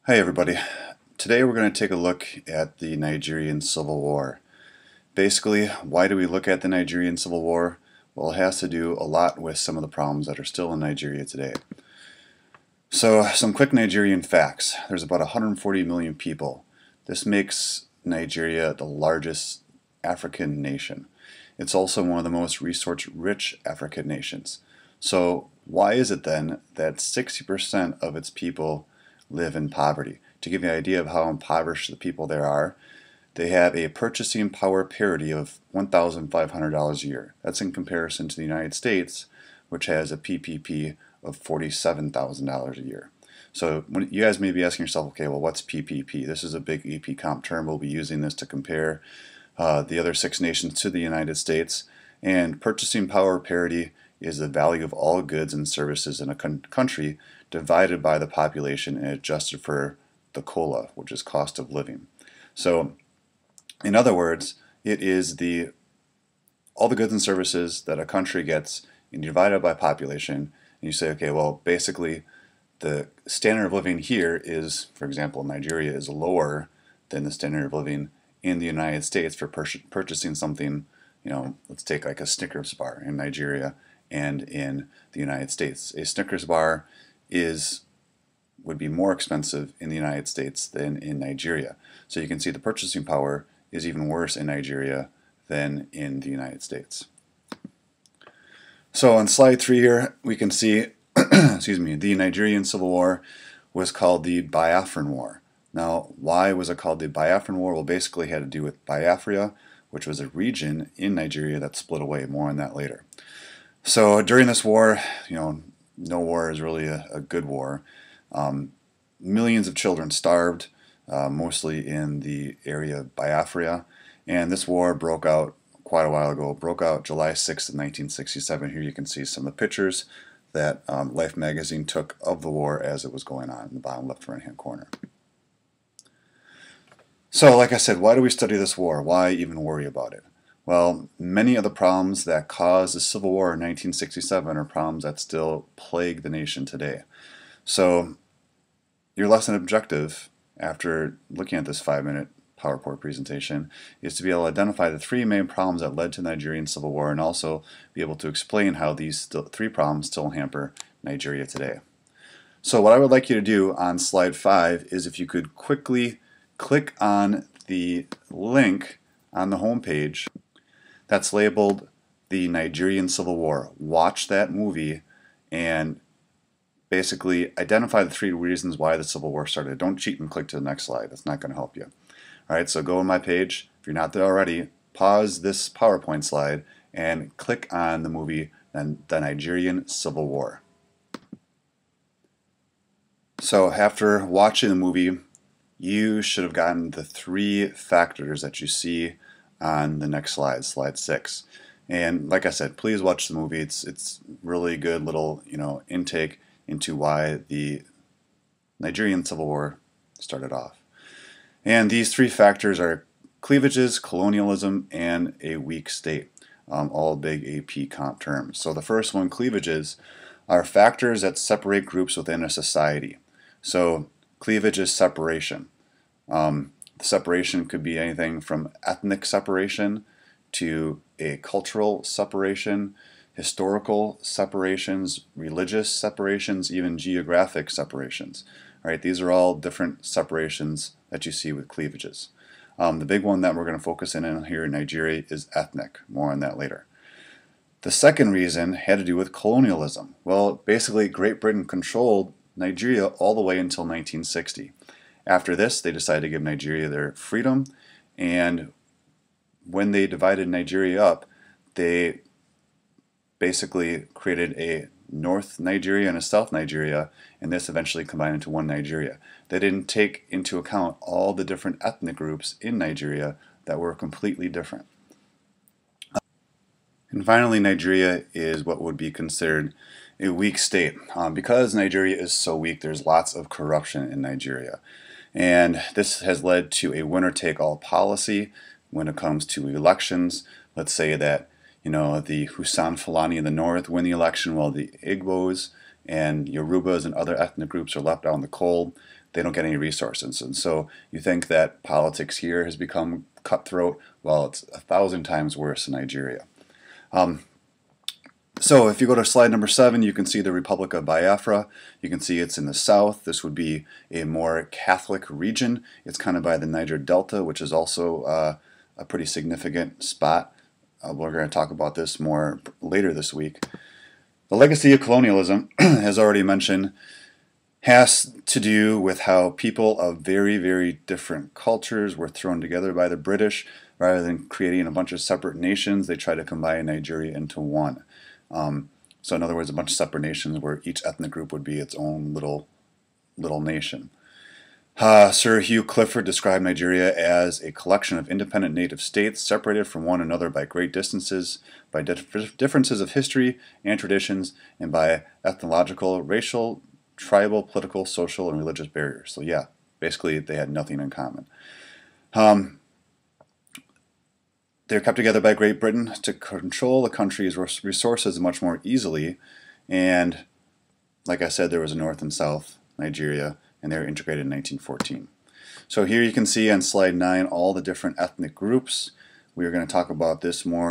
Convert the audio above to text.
Hi everybody. Today we're going to take a look at the Nigerian Civil War. Basically, why do we look at the Nigerian Civil War? Well, it has to do a lot with some of the problems that are still in Nigeria today. So, some quick Nigerian facts. There's about 140 million people. This makes Nigeria the largest African nation. It's also one of the most resource-rich African nations. So, why is it then that 60% of its people live in poverty? To give you an idea of how impoverished the people there are, they have a purchasing power parity of $1,500 a year. That's in comparison to the United States, which has a PPP of $47,000 a year. So when you guys may be asking yourself, okay, well, what's PPP? This is a big AP Comp term. We'll be using this to compare the other 6 nations to the United States. And purchasing power parity is the value of all goods and services in a country divided by the population and adjusted for the COLA, which is cost of living. So in other words, it is all the goods and services that a country gets, and you divide it by population, and you say, okay, well, basically the standard of living here is, for example, Nigeria is lower than the standard of living in the United States for purchasing something, let's take like a Snickers bar in Nigeria and in the United States. A Snickers bar would be more expensive in the United States than in Nigeria. So you can see the purchasing power is even worse in Nigeria than in the United States. So on slide 3 here, we can see excuse me, the Nigerian Civil War was called the Biafran War. Now, why was it called the Biafran War? Well, basically it had to do with Biafra, which was a region in Nigeria that split away. More on that later. So during this war, no war is really a good war. Millions of children starved, mostly in the area of Biafra, and this war broke out quite a while ago. It broke out July 6th of 1967. Here you can see some of the pictures that Life magazine took of the war as it was going on in the bottom left right hand corner. So like I said, why do we study this war? Why even worry about it? Well, many of the problems that caused the Civil War in 1967 are problems that still plague the nation today. So your lesson objective, after looking at this 5-minute PowerPoint presentation, is to be able to identify the 3 main problems that led to the Nigerian Civil War and also be able to explain how these 3 problems still hamper Nigeria today. So what I would like you to do on slide 5 is if you could quickly click on the link on the home page that's labeled the Nigerian Civil War. Watch that movie and basically identify the 3 reasons why the Civil War started. Don't cheat and click to the next slide. That's not going to help you. Alright, so go on my page. If you're not there already, pause this PowerPoint slide and click on the movie The Nigerian Civil War. So after watching the movie, you should have gotten the 3 factors that you see on the next slide, slide 6. And like I said, please watch the movie. It's really good little intake into why the Nigerian Civil War started off. And these 3 factors are cleavages, colonialism, and a weak state. All big AP Comp terms. So the first one, cleavages, are factors that separate groups within a society. So cleavage is separation. Separation could be anything from ethnic separation to a cultural separation, historical separations, religious separations, even geographic separations. Right, these are all different separations that you see with cleavages. The big one that we're going to focus in on here in Nigeria is ethnic. More on that later. The second reason had to do with colonialism. Well, basically Great Britain controlled Nigeria all the way until 1960. After this, they decided to give Nigeria their freedom, and when they divided Nigeria up, they basically created a North Nigeria and a South Nigeria, and this eventually combined into one Nigeria. They didn't take into account all the different ethnic groups in Nigeria that were completely different. And finally, Nigeria is what would be considered a weak state. Because Nigeria is so weak, there's lots of corruption in Nigeria. And this has led to a winner-take-all policy when it comes to elections. Let's say that the Husan Fulani in the north win the election while the Igbos and Yorubas and other ethnic groups are left out in the cold. They don't get any resources. And so you think that politics here has become cutthroat. Well, it's 1,000 times worse in Nigeria. So if you go to slide number 7, you can see the Republic of Biafra. You can see it's in the south. This would be a more Catholic region. It's kind of by the Niger Delta, which is also a pretty significant spot. We're going to talk about this more later this week. The legacy of colonialism, as already mentioned, has to do with how people of very, very different cultures were thrown together by the British. Rather than creating a bunch of separate nations, they tried to combine Nigeria into one. So in other words, a bunch of separate nations where each ethnic group would be its own little nation. Sir Hugh Clifford described Nigeria as a collection of independent native states separated from one another by great distances, by differences of history and traditions, and by ethnological, racial, tribal, political, social, and religious barriers. So yeah, basically they had nothing in common. They were kept together by Great Britain to control the country's resources much more easily, and like I said, there was a North and South Nigeria, and they were integrated in 1914. So here you can see on slide 9 all the different ethnic groups. We are going to talk about this more